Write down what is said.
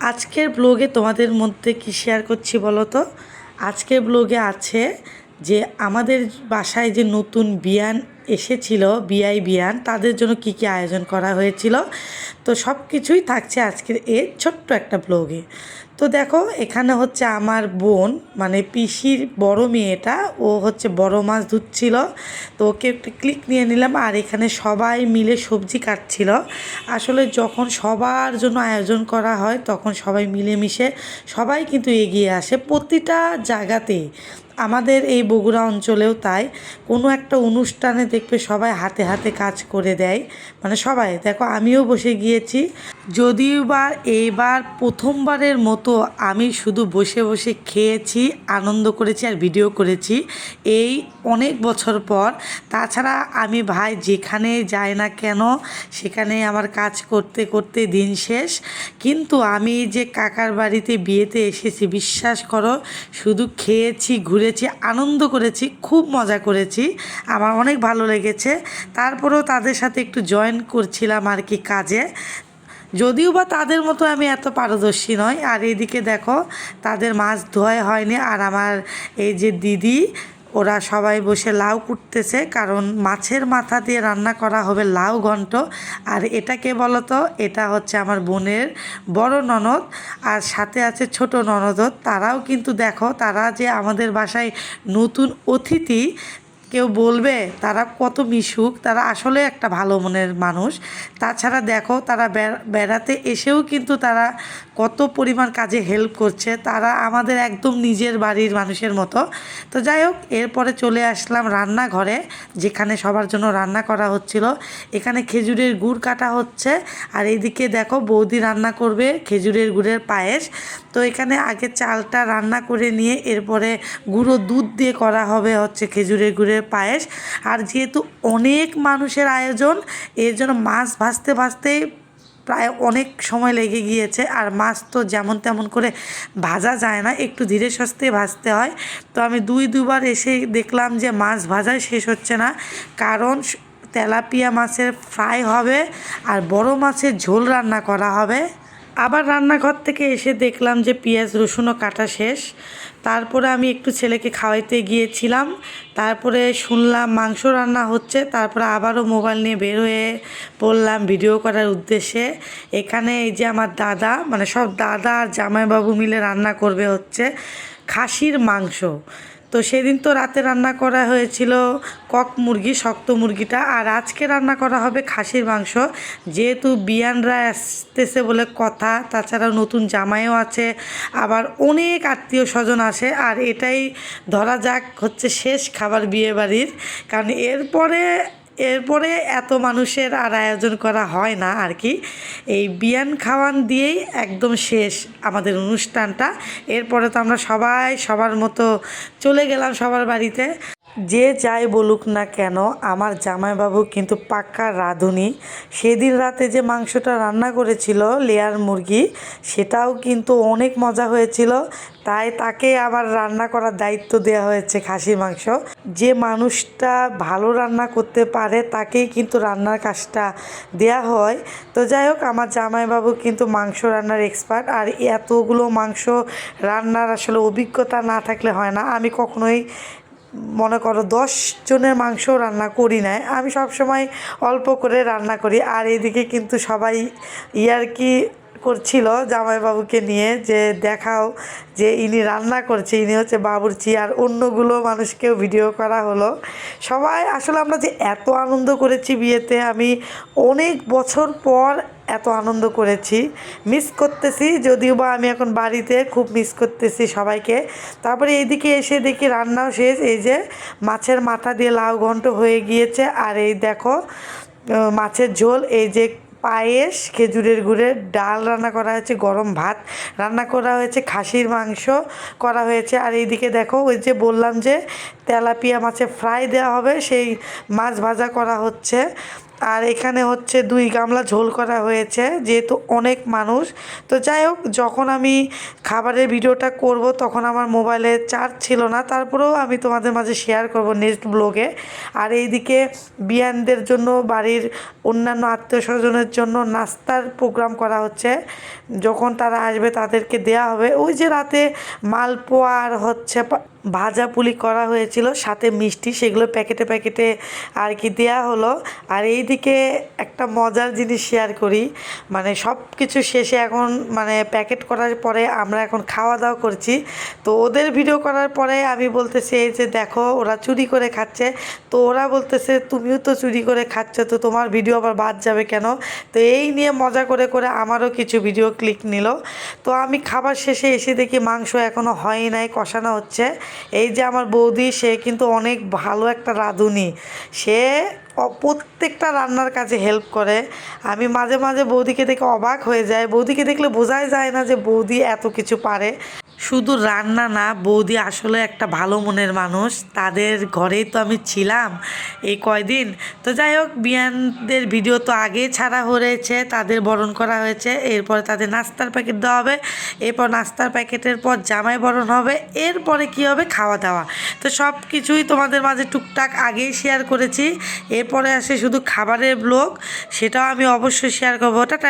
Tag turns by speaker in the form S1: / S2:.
S1: আজকের ব্লগে তোমাদের মধ্যে কি শেয়ার করছি বলো তো। আজকের ব্লগে আছে যে আমাদের বাসায় যে নতুন বিয়ান এসেছিল, বিয়ান তাদের জন্য কি কি আয়োজন করা হয়েছিল, তো সব কিছুই থাকছে আজকের এই ছোট্ট একটা ব্লগে। তো দেখো এখানে হচ্ছে আমার বোন মানে পিসির বড় মেয়েটা, ও হচ্ছে বড় মাছ ধুচ্ছিল, তো ওকে একটু ক্লিক নিয়ে নিলাম। আর এখানে সবাই মিলে সবজি কাটছিল। আসলে যখন সবার জন্য আয়োজন করা হয় তখন সবাই মিলেমিশে সবাই কিন্তু এগিয়ে আসে প্রতিটা জায়গাতেই। আমাদের এই বগুড়া অঞ্চলেও তাই, কোনো একটা অনুষ্ঠানে দেখবে সবাই হাতে হাতে কাজ করে দেয়, মানে সবাই। দেখো আমিও বসে গিয়েছি, যদিও বা এইবার প্রথমবারের মতো আমি শুধু বসে বসে খেয়েছি, আনন্দ করেছি আর ভিডিও করেছি এই অনেক বছর পর। তাছাড়া আমি ভাই যেখানে যাই না কেন সেখানে আমার কাজ করতে করতে দিন শেষ। কিন্তু আমি যে কাকার বাড়িতে বিয়েতে এসেছি, বিশ্বাস করো শুধু খেয়েছি, ঘুরেছি, আনন্দ করেছি, খুব মজা করেছি, আমার অনেক ভালো লেগেছে। তারপরেও তাদের সাথে একটু জয়েন করছিলাম আর কি কাজে, যদিও বা তাদের মতো আমি এত পারদর্শী নয়। আর এইদিকে দেখো তাদের মাছ ধোয়া হয়নি, আর আমার এই যে দিদি ওরা সবাই বসে লাউ কুটতেছে, কারণ মাছের মাথা দিয়ে রান্না করা হবে লাউ ঘন্ট। আর এটা কে বলো তো, এটা হচ্ছে আমার বোনের বড় ননদ, আর সাথে আছে ছোট ননদও। তারাও কিন্তু দেখো, তারা যে আমাদের বাসায় নতুন অতিথি, কেউ বলবে তারা কত মিশুক, তারা আসলে একটা ভালো মনের মানুষ। তাছাড়া দেখো তারা বেড়াতে এসেও কিন্তু তারা কত পরিমাণ কাজে হেল্প করছে, তারা আমাদের একদম নিজের বাড়ির মানুষের মতো। তো যাই হোক, এরপরে চলে আসলাম রান্নাঘরে, যেখানে সবার জন্য রান্না করা হচ্ছিল। এখানে খেজুরের গুড় কাটা হচ্ছে, আর এইদিকে দেখো বৌদি রান্না করবে খেজুরের গুড়ের পায়েস। তো এখানে আগে চালটা রান্না করে নিয়ে এরপরে গুঁড়ো দুধ দিয়ে করা হবে হচ্ছে খেজুরের গুড়ের পায়েস। আর যেহেতু অনেক মানুষের আয়োজন, এর জন্য মাছ ভাজতে ভাজতেই প্রায় অনেক সময় লেগে গিয়েছে। আর মাছ তো যেমন তেমন করে ভাজা যায় না, একটু ধীরে সুস্থে ভাজতে হয়। তো আমি দুবার এসে দেখলাম যে মাছ ভাজাই শেষ হচ্ছে না, কারণ তেলাপিয়া মাছের ফ্রাই হবে আর বড় মাছের ঝোল রান্না করা হবে। আবার রান্নাঘর থেকে এসে দেখলাম যে পেঁয়াজ রসুনও কাটা শেষ। তারপরে আমি একটু ছেলেকে খাওয়াইতে গিয়েছিলাম, তারপরে শুনলাম মাংস রান্না হচ্ছে। তারপরে আবারও মোবাইল নিয়ে বের হয়ে পড়লাম ভিডিও করার উদ্দেশ্যে। এখানে এই যে আমার দাদা, মানে সব দাদা আর জামাইবাবু মিলে রান্না করবে হচ্ছে খাসির মাংস। তো সেদিন তো রাতে রান্না করা হয়েছিল কক মুরগি, শক্ত মুরগিটা, আর আজকে রান্না করা হবে খাসির মাংস। যেহেতু বিয়ানরা আসতেছে বলে কথা, তাছাড়া নতুন জামাইও আছে, আবার অনেক আত্মীয় স্বজন আসে। আর এটাই ধরা যাক হচ্ছে শেষ খাবার বিয়ে বাড়ির, কারণ এরপরে এত মানুষের আর আয়োজন করা হয় না আর কি। এই বিয়ান খাওয়ান দিয়েই একদম শেষ আমাদের অনুষ্ঠানটা। এরপরে তো আমরা সবাই সবার মতো চলে গেলাম সবার বাড়িতে। যে যাই বলুক না কেন, আমার জামাইবাবু কিন্তু পাক্কা রাঁধুনি। সেদিন রাতে যে মাংসটা রান্না করেছিল লেয়ার মুরগি, সেটাও কিন্তু অনেক মজা হয়েছিল। তাই তাকে আবার রান্না করার দায়িত্ব দেওয়া হয়েছে খাসির মাংস। যে মানুষটা ভালো রান্না করতে পারে তাকেই কিন্তু রান্নার কাজটা দেয়া হয়। তো যাই হোক, আমার জামাইবাবু কিন্তু মাংস রান্নার এক্সপার্ট। আর এতগুলো মাংস রান্নার আসলে অভিজ্ঞতা না থাকলে হয় না। আমি কখনোই মনে করো 10 জনের মাংস রান্না করি না, আমি সবসময় অল্প করে রান্না করি। আর এদিকে কিন্তু সবাই ইয়ার্কি করছিল জামাইবাবুকে নিয়ে, যে দেখাও যে ইনি রান্না করছে, ইনি হচ্ছে বাবুর্চি। আর অন্যগুলো মানুষকেও ভিডিও করা হলো। সবাই আসলে আমরা যে এত আনন্দ করেছি বিয়েতে, আমি অনেক বছর পর এত আনন্দ করেছি, মিস করতেছি। যদিও বা আমি এখন বাড়িতে, খুব মিস করতেছি সবাইকে। তারপরে এইদিকে এসে দেখি রান্নাও শেষ, এই যে মাছের মাথা দিয়ে লাউ ঘন্ট হয়ে গিয়েছে। আর এই দেখো মাছের ঝোল, এই যে পায়েস, খেজুরের গুড়ের ডাল রান্না করা হয়েছে, গরম ভাত রান্না করা হয়েছে, খাসির মাংস করা হয়েছে। আর এইদিকে দেখো ওই যে বললাম যে তেলাপিয়া মাছের ফ্রাই দেওয়া হবে, সেই মাছ ভাজা করা হচ্ছে। আর এখানে হচ্ছে 2 গামলা ঝোল করা হয়েছে, যেহেতু অনেক মানুষ। তো যাই হোক, যখন আমি খাবারের ভিডিওটা করব তখন আমার মোবাইলে চার্জ ছিল না, তারপরেও আমি তোমাদের মাঝে শেয়ার করব নেক্সট ব্লগে। আর এইদিকে বিয়ানদের জন্য বাড়ির অন্যান্য আত্মীয় স্বজনের জন্য নাস্তার প্রোগ্রাম করা হচ্ছে। যখন তারা আসবে তাদেরকে দেয়া হবে। ওই যে রাতে মালপোয়া আর হচ্ছে ভাজা পুলি করা হয়েছিল, সাথে মিষ্টি, সেগুলো প্যাকেটে প্যাকেটে আর কি দেয়া হলো। আর এইদিকে একটা মজার জিনিস শেয়ার করি, মানে সব কিছু শেষে এখন মানে প্যাকেট করার পরে আমরা এখন খাওয়া দাওয়া করছি। তো ওদের ভিডিও করার পরে আমি বলতেছি এই যে দেখো ওরা চুরি করে খাচ্ছে। তো ওরা বলতেছে তুমিও তো চুরি করে খাচ্ছ, তো তোমার ভিডিও আবার বাদ যাবে কেন? তো এই নিয়ে মজা করে করে আমারও কিছু ভিডিও ক্লিক নিল। তো আমি খাবার শেষে এসে দেখি মাংস এখনও হয় নাই, কষানো হচ্ছে। এই যে আমার বৌদি, সে কিন্তু অনেক ভালো একটা রাঁধুনি, সে প্রত্যেকটা রান্নার কাজে হেল্প করে। আমি মাঝে মাঝে বৌদিকে দেখে অবাক হয়ে যায়, বৌদিকে দেখলে বোঝাই যায় না যে বৌদি এত কিছু পারে। শুধু রান্না না, বৌদি আসলে একটা ভালো মনের মানুষ। তাদের ঘরেই তো আমি ছিলাম এই কয়দিন। তো যাই হোক, বিয়ানদের ভিডিও তো আগেই ছাড়া হয়েছে, তাদের বরণ করা হয়েছে, এরপরে তাদের নাস্তার প্যাকেট দেওয়া হবে, এরপর নাস্তার প্যাকেটের পর জামাই বরণ হবে, এরপরে কি হবে, খাওয়া দাওয়া। তো সব কিছুই তোমাদের মাঝে টুকটাক আগেই শেয়ার করেছি। এরপরে আসে শুধু খাবারের ব্লগ, সেটাও আমি অবশ্যই শেয়ার করবো। টাটা।